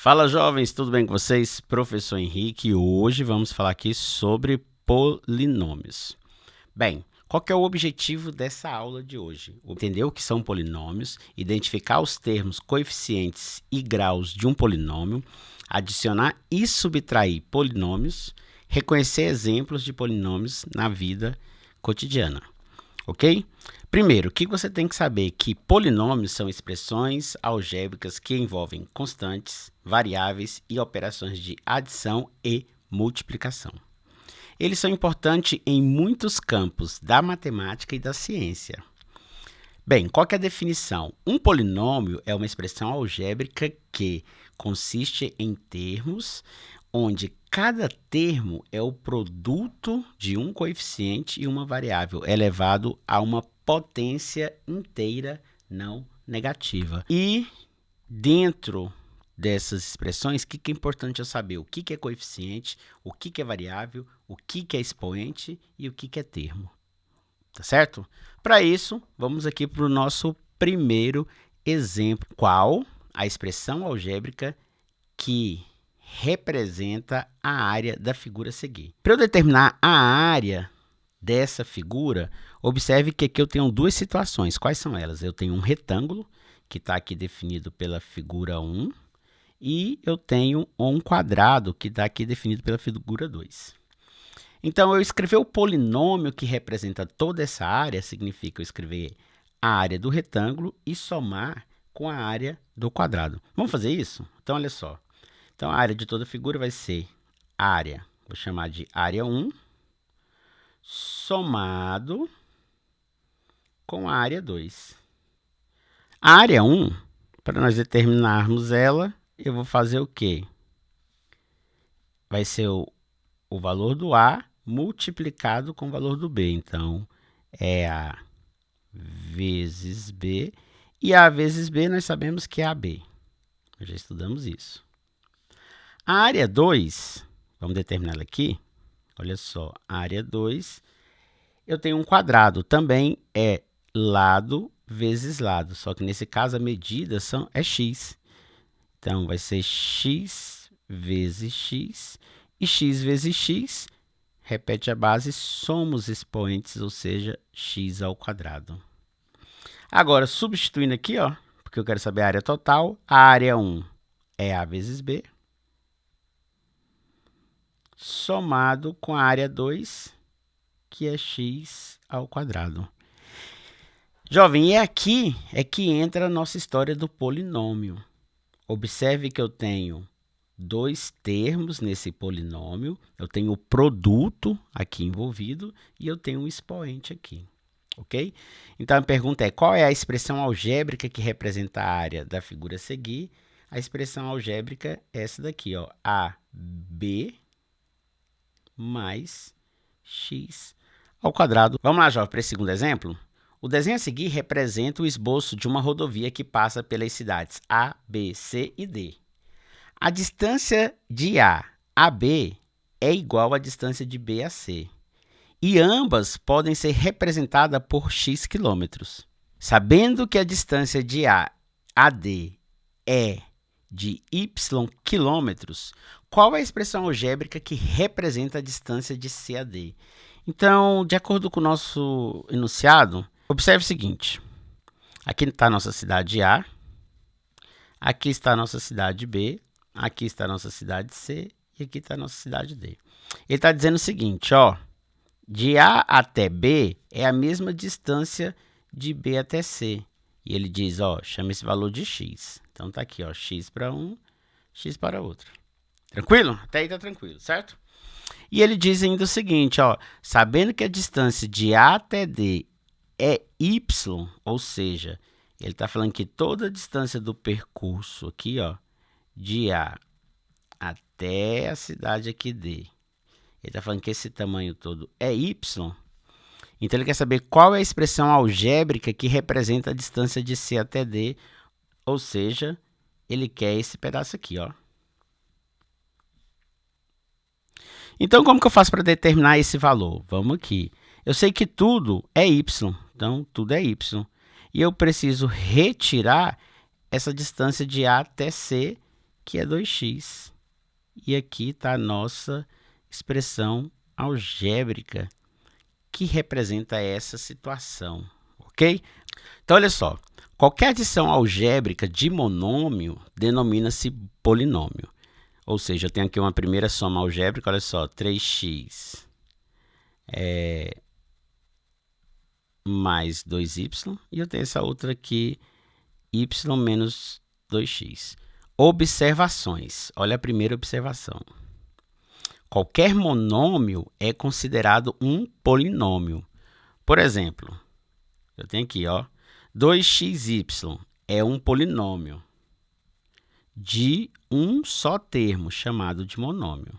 Fala jovens, tudo bem com vocês? Professor Henrique e hoje vamos falar aqui sobre polinômios. Bem, qual que é o objetivo dessa aula de hoje? Entender o que são polinômios, identificar os termos coeficientes e graus de um polinômio, adicionar e subtrair polinômios, reconhecer exemplos de polinômios na vida cotidiana, ok? Primeiro, o que você tem que saber? Que polinômios são expressões algébricas que envolvem constantes, variáveis e operações de adição e multiplicação. Eles são importantes em muitos campos da matemática e da ciência. Bem, qual que é a definição? Um polinômio é uma expressão algébrica que consiste em termos onde cada termo é o produto de um coeficiente e uma variável elevado a uma potência inteira não negativa. E dentro dessas expressões, o que é importante eu saber? O que é coeficiente, o que é variável, o que é expoente e o que é termo. Tá certo? Para isso, vamos aqui para o nosso primeiro exemplo. Qual a expressão algébrica que representa a área da figura a seguir? Para eu determinar a área dessa figura, observe que aqui eu tenho duas situações. Quais são elas? Eu tenho um retângulo, que está aqui definido pela figura 1, e eu tenho um quadrado, que está aqui definido pela figura 2. Então, eu escrever o polinômio que representa toda essa área, significa eu escrever a área do retângulo e somar com a área do quadrado. Vamos fazer isso? Então, olha só. Então, a área de toda figura vai ser área, vou chamar de área 1, somado com a área 2. A área 1, para nós determinarmos ela, eu vou fazer o quê? Vai ser o valor do A multiplicado com o valor do B. Então, é A vezes B. E A vezes B nós sabemos que é AB. Nós já estudamos isso. A área 2, vamos determinar ela aqui. Olha só, a área 2, eu tenho um quadrado, também é lado vezes lado, só que nesse caso a medida é x. Então, vai ser x vezes x, e x vezes x, repete a base, somos expoentes, ou seja, x ao quadrado. Agora, substituindo aqui, ó, porque eu quero saber a área total, a área 1 é A vezes B, somado com a área 2, que é x ao quadrado. Jovem, e aqui é que entra a nossa história do polinômio. Observe que eu tenho dois termos nesse polinômio, eu tenho o produto aqui envolvido e eu tenho um expoente aqui, ok? Então, a pergunta é, qual é a expressão algébrica que representa a área da figura a seguir? A expressão algébrica é essa daqui, ó, AB mais x ao quadrado. Vamos lá, jovem, para esse segundo exemplo? O desenho a seguir representa o esboço de uma rodovia que passa pelas cidades A, B, C e D. A distância de A a B é igual à distância de B a C, e ambas podem ser representadas por x quilômetros. Sabendo que a distância de A a D é de y quilômetros, qual é a expressão algébrica que representa a distância de C a D? Então, de acordo com o nosso enunciado, observe o seguinte, aqui está a nossa cidade A, aqui está a nossa cidade B, aqui está a nossa cidade C e aqui está a nossa cidade D. Ele está dizendo o seguinte, ó, de A até B é a mesma distância de B até C. E ele diz, ó, chama esse valor de x. Então, está aqui, ó, x para um, x para outro. Tranquilo? Até aí está tranquilo, certo? E ele diz ainda o seguinte, ó, sabendo que a distância de A até D é y, ou seja, ele está falando que toda a distância do percurso aqui, ó, de A até a cidade aqui D, ele está falando que esse tamanho todo é y, então ele quer saber qual é a expressão algébrica que representa a distância de C até D, ou seja, ele quer esse pedaço aqui, ó. Então, como que eu faço para determinar esse valor? Vamos aqui. Eu sei que tudo é y, então tudo é y. E eu preciso retirar essa distância de A até C que é 2x. E aqui está a nossa expressão algébrica, que representa essa situação, ok? Então, olha só, qualquer adição algébrica de monômio denomina-se polinômio. Ou seja, eu tenho aqui uma primeira soma algébrica, olha só, 3x mais 2y, e eu tenho essa outra aqui, y menos 2x. Observações, olha a primeira observação. Qualquer monômio é considerado um polinômio. Por exemplo, eu tenho aqui, ó, 2xy é um polinômio de um só termo, chamado de monômio.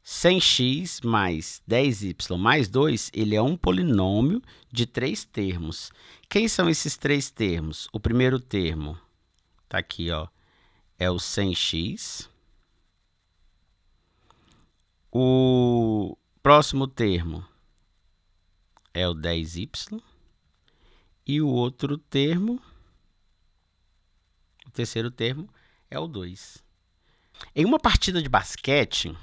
100x mais 10y mais 2, ele é um polinômio de 3 termos. Quem são esses 3 termos? O primeiro termo está aqui, ó, é o 100x. O próximo termo é o 10y. E o outro termo, o terceiro termo, é o 2. Em uma partida de basquete,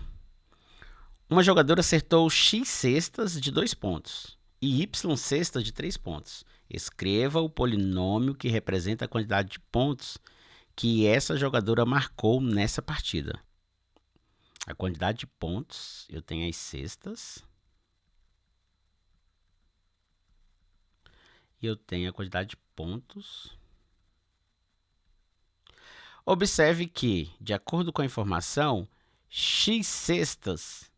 uma jogadora acertou x cestas de 2 pontos e y cestas de 3 pontos. Escreva o polinômio que representa a quantidade de pontos que essa jogadora marcou nessa partida. A quantidade de pontos, eu tenho as cestas. E eu tenho a quantidade de pontos. Observe que, de acordo com a informação, x cestas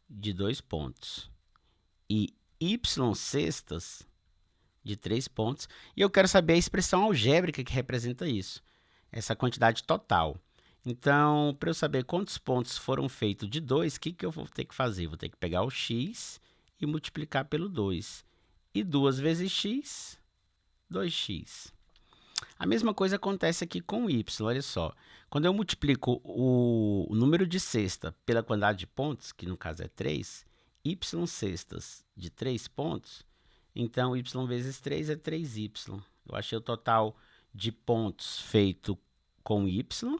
de 2 pontos e y cestas de 3 pontos. E eu quero saber a expressão algébrica que representa isso, essa quantidade total. Então, para eu saber quantos pontos foram feitos de 2, o que eu vou ter que fazer? Vou ter que pegar o x e multiplicar pelo 2. E 2 vezes x, 2x. A mesma coisa acontece aqui com o y, olha só. Quando eu multiplico o número de cesta pela quantidade de pontos, que no caso é 3, y cestas de 3 pontos, então y vezes 3 é 3y. Eu achei o total de pontos feito com y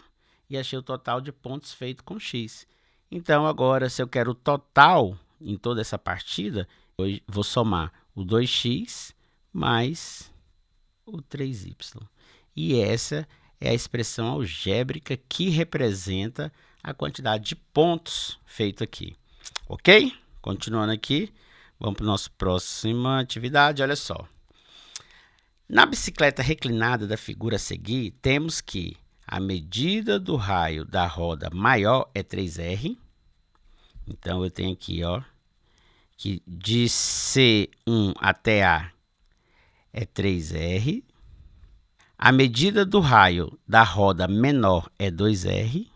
e achei o total de pontos feito com x. Então, agora, se eu quero o total em toda essa partida, eu vou somar o 2x mais o 3y. E essa é a expressão algébrica que representa a quantidade de pontos feito aqui. Ok? Continuando aqui, vamos para a nossa próxima atividade. Olha só. Na bicicleta reclinada da figura a seguir, temos que a medida do raio da roda maior é 3R. Então, eu tenho aqui, ó, que de C1 até A é 3R. A medida do raio da roda menor é 2R.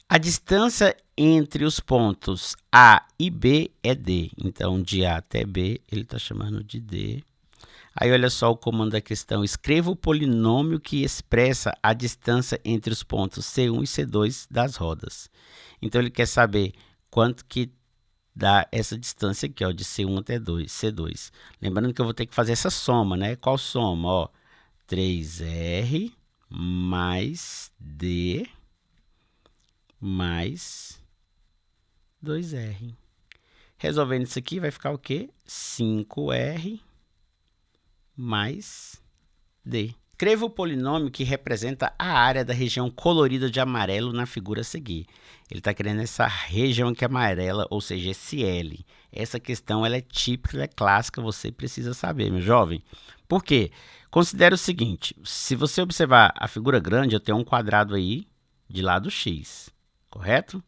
A distância entre os pontos A e B é D. Então, de A até B, ele está chamando de D. Aí, olha só o comando da questão. Escreva o polinômio que expressa a distância entre os pontos C1 e C2 das rodas. Então, ele quer saber quanto que dá essa distância aqui, ó, de C1 até C2. Lembrando que eu vou ter que fazer essa soma, né? Qual soma? Ó, 3R mais D mais 2R. Resolvendo isso aqui, vai ficar o quê? 5R mais D. Escreva o polinômio que representa a área da região colorida de amarelo na figura a seguir. Ele está querendo essa região aqui amarela, ou seja, esse L. Essa questão ela é típica, ela é clássica, você precisa saber, meu jovem. Por quê? Considere o seguinte, se você observar a figura grande, eu tenho um quadrado aí de lado x, correto?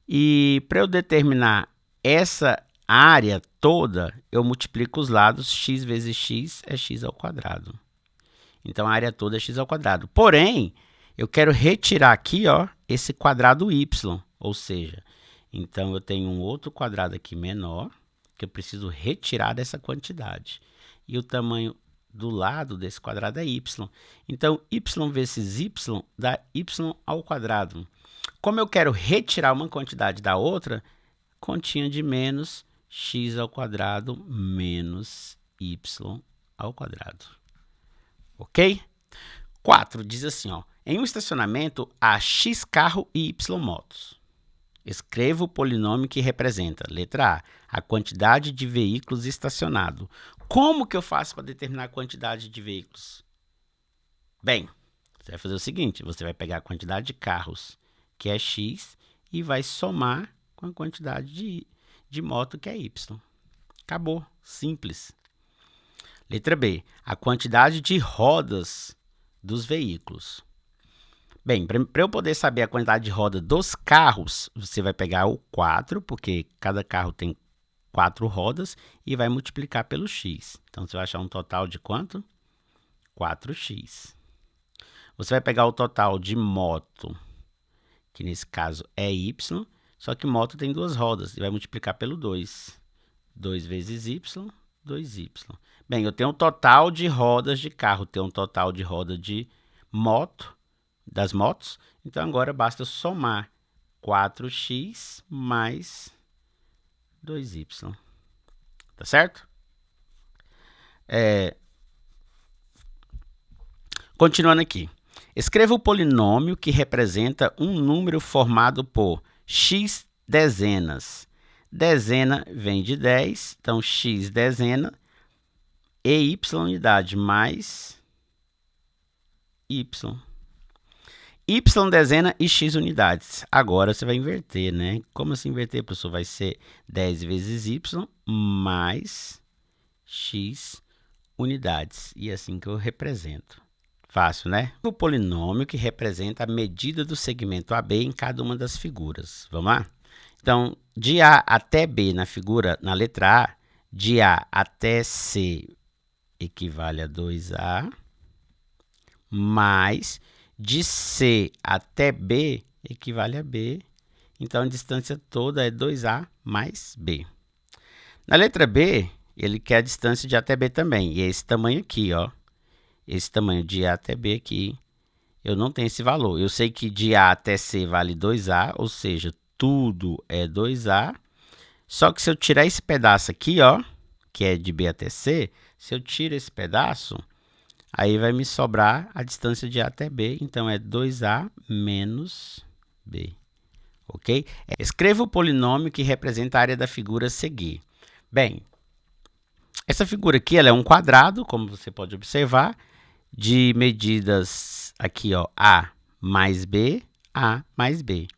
E para eu determinar essa área toda, eu multiplico os lados, x vezes x é x ao quadrado. Então, a área toda é x ao quadrado. Porém, eu quero retirar aqui, ó, esse quadrado y, ou seja, então eu tenho um outro quadrado aqui menor, que eu preciso retirar dessa quantidade. E o tamanho do lado desse quadrado é y. Então, y vezes y dá y ao quadrado. Como eu quero retirar uma quantidade da outra, continha de menos x ao quadrado menos y ao quadrado. Ok? 4 diz assim, ó, em um estacionamento há X carro e Y motos. Escreva o polinômio que representa, letra A quantidade de veículos estacionados. Como que eu faço para determinar a quantidade de veículos? Bem, você vai fazer o seguinte, você vai pegar a quantidade de carros, que é X, e vai somar com a quantidade de moto, que é Y. Acabou, simples. Letra B, a quantidade de rodas dos veículos. Bem, para eu poder saber a quantidade de roda dos carros, você vai pegar o 4, porque cada carro tem 4 rodas, e vai multiplicar pelo x. Então, você vai achar um total de quanto? 4x. Você vai pegar o total de moto, que nesse caso é y, só que moto tem 2 rodas, e vai multiplicar pelo 2. 2 vezes y, 2y. Bem, eu tenho um total de rodas de carro, tenho um total de roda de moto, das motos, então agora basta eu somar 4x mais 2y, tá certo? Continuando aqui, escreva o polinômio que representa um número formado por x dezenas. Dezena vem de 10, então x dezena e y unidade mais y. Y dezena e x unidades. Agora você vai inverter, né? Como assim inverter, professor? Vai ser 10 vezes y mais x unidades. E é assim que eu represento. Fácil, né? O polinômio que representa a medida do segmento AB em cada uma das figuras. Vamos lá? Então, de A até B na figura, na letra A, de A até C equivale a 2A, mais de C até B equivale a B. Então, a distância toda é 2A mais B. Na letra B, ele quer a distância de A até B também. E é esse tamanho aqui, ó. Esse tamanho de A até B aqui, eu não tenho esse valor. Eu sei que de A até C vale 2A, ou seja, tudo é 2A. Só que se eu tirar esse pedaço aqui, ó, que é de B até C, se eu tiro esse pedaço, aí vai me sobrar a distância de A até B, então é 2A menos B, ok? Escreva o polinômio que representa a área da figura a seguir. Bem, essa figura aqui ela é um quadrado, como você pode observar, de medidas aqui, ó, A mais B, A mais B.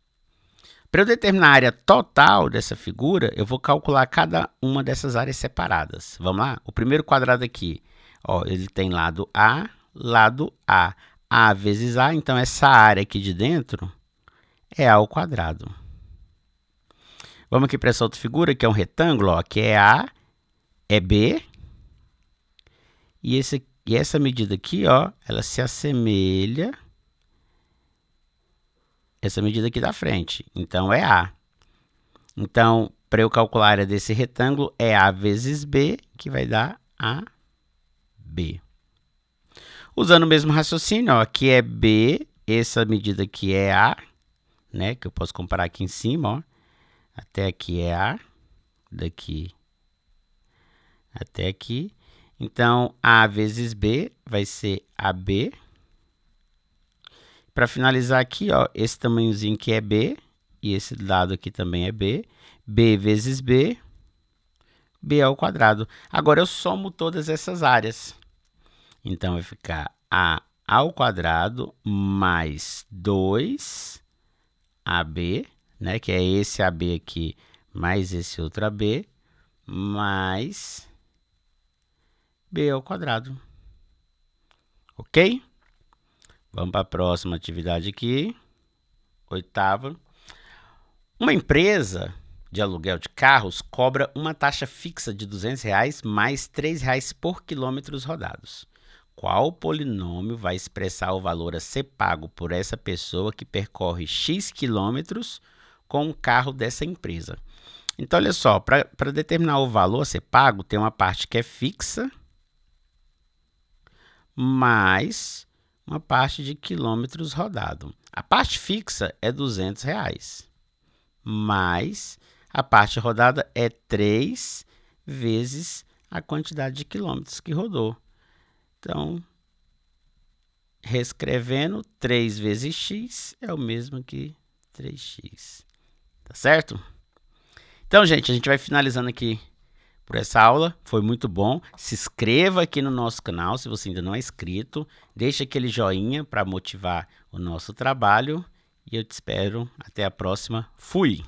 Para eu determinar a área total dessa figura, eu vou calcular cada uma dessas áreas separadas. Vamos lá? O primeiro quadrado aqui, ó, ele tem lado A, lado A. A vezes A, então essa área aqui de dentro é A ao quadrado. Vamos aqui para essa outra figura, que é um retângulo, ó, que é A, é B. E essa medida aqui, ó, ela se assemelha essa medida aqui da frente. Então, é A. Então, para eu calcular a área desse retângulo, é A vezes B, que vai dar AB. Usando o mesmo raciocínio, ó, aqui é B, essa medida aqui é A, né, que eu posso comparar aqui em cima, ó. Até aqui é A, daqui até aqui. Então, A vezes B vai ser AB. Para finalizar aqui, ó, esse tamanhozinho aqui é B, e esse lado aqui também é B. B vezes B, B ao quadrado. Agora, eu somo todas essas áreas. Então, vai ficar A ao quadrado mais 2AB, né, que é esse AB aqui, mais esse outro AB, mais B ao quadrado. Ok? Vamos para a próxima atividade aqui. 8ª. Uma empresa de aluguel de carros cobra uma taxa fixa de R$200 mais R$3 por quilômetros rodados. Qual polinômio vai expressar o valor a ser pago por essa pessoa que percorre X quilômetros com o carro dessa empresa? Então, olha só, para determinar o valor a ser pago, tem uma parte que é fixa, mais uma parte de quilômetros rodados. A parte fixa é R$200, mais a parte rodada é 3 vezes a quantidade de quilômetros que rodou. Então, reescrevendo, 3 vezes x é o mesmo que 3x. Tá certo? Então, gente, a gente vai finalizando aqui por essa aula. Foi muito bom. Se inscreva aqui no nosso canal se você ainda não é inscrito. Deixa aquele joinha para motivar o nosso trabalho. E eu te espero. Até a próxima. Fui!